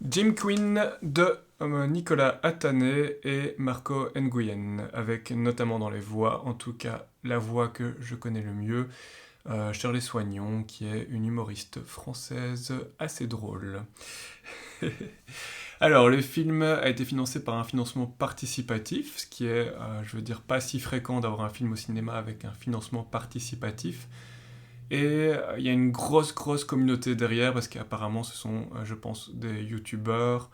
Jim Quinn de Nicolas Atané et Marco Nguyen, avec notamment dans les voix, en tout cas la voix que je connais le mieux, Shirley Soignon, qui est une humoriste française assez drôle. Alors, le film a été financé par un financement participatif, ce qui est, je veux dire, pas si fréquent d'avoir un film au cinéma avec un financement participatif. Et il y a une grosse communauté derrière, parce qu'apparemment ce sont, je pense, des youtubeurs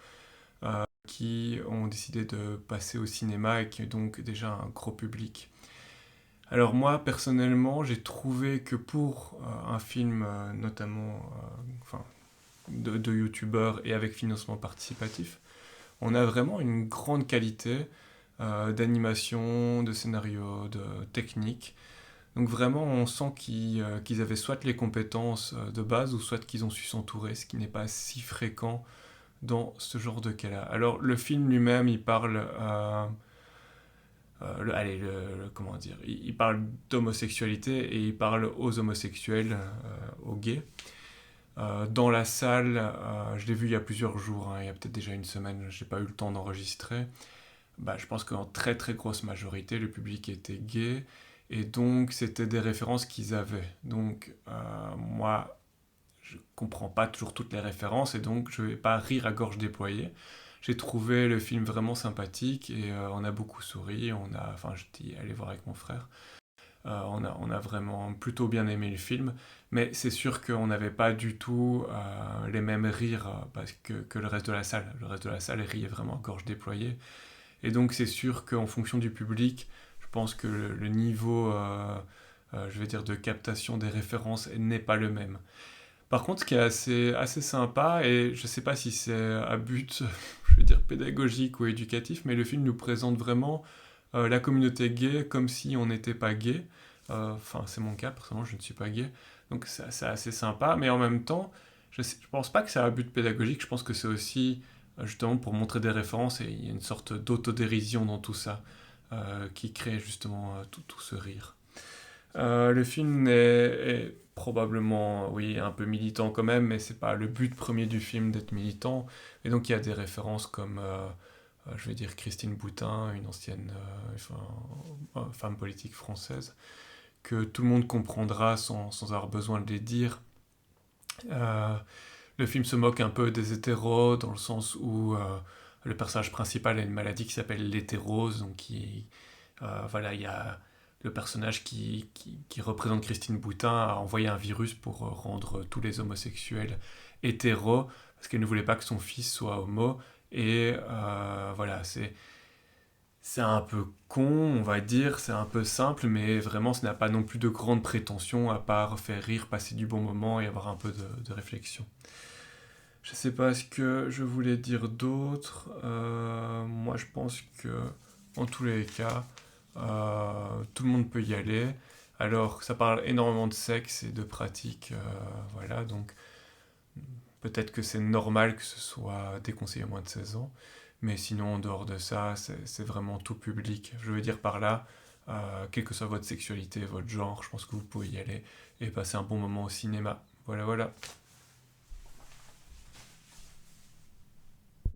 qui ont décidé de passer au cinéma et qui ont donc déjà un gros public. Alors moi, personnellement, j'ai trouvé que pour un film, notamment enfin, de youtubeurs et avec financement participatif, on a vraiment une grande qualité d'animation, de scénario, de technique. Donc vraiment, on sent qu'ils avaient soit les compétences de base, ou soit qu'ils ont su s'entourer, ce qui n'est pas si fréquent dans ce genre de cas-là. Alors le film lui-même, il parle, allez, comment dire, il parle d'homosexualité et il parle aux homosexuels, aux gays. Dans la salle, je l'ai vu il y a plusieurs jours, hein, il y a peut-être déjà une semaine, je n'ai pas eu le temps d'enregistrer. Bah, je pense qu'en très grosse majorité, le public était gay, et donc c'était des références qu'ils avaient. Donc moi, je comprends pas toujours toutes les références, et donc je vais pas rire à gorge déployée. J'ai trouvé le film vraiment sympathique, et on a beaucoup souri, enfin j'étais allé voir avec mon frère. On a vraiment plutôt bien aimé le film, mais c'est sûr qu'on n'avait pas du tout les mêmes rires parce que le reste de la salle. Le reste de la salle riait vraiment à gorge déployée. Et donc c'est sûr qu'en fonction du public, je pense que le niveau, je vais dire, de captation des références n'est pas le même. Par contre, ce qui est assez sympa, et je ne sais pas si c'est à but, je veux dire, pédagogique ou éducatif, mais le film nous présente vraiment la communauté gay comme si on n'était pas gay. Enfin, c'est mon cas, personnellement, je ne suis pas gay. Donc c'est assez sympa, mais en même temps, je ne pense pas que c'est à but pédagogique, je pense que c'est aussi justement pour montrer des références, et il y a une sorte d'autodérision dans tout ça qui crée justement tout ce rire. Le film est probablement, oui, un peu militant quand même, mais c'est pas le but premier du film d'être militant. Et donc il y a des références comme, je vais dire, Christine Boutin, une ancienne femme politique française, que tout le monde comprendra sans avoir besoin de les dire. Euh, le film se moque un peu des hétéros, dans le sens où le personnage principal a une maladie qui s'appelle l'hétérose, donc voilà, il y a le personnage qui représente Christine Boutin a envoyé un virus pour rendre tous les homosexuels hétéros, parce qu'elle ne voulait pas que son fils soit homo. Et voilà, c'est un peu con, on va dire, c'est un peu simple, mais vraiment, ça n'a pas non plus de grandes prétentions, à part faire rire, passer du bon moment et avoir un peu de réflexion. Je sais pas ce que je voulais dire d'autre. Moi, je pense que, en tous les cas, tout le monde peut y aller. Alors, ça parle énormément de sexe et de pratiques, voilà, donc peut-être que c'est normal que ce soit déconseillé à moins de 16 ans, mais sinon, en dehors de ça, c'est vraiment tout public. Je veux dire par là, quelle que soit votre sexualité, votre genre, je pense que vous pouvez y aller et passer un bon moment au cinéma. Voilà.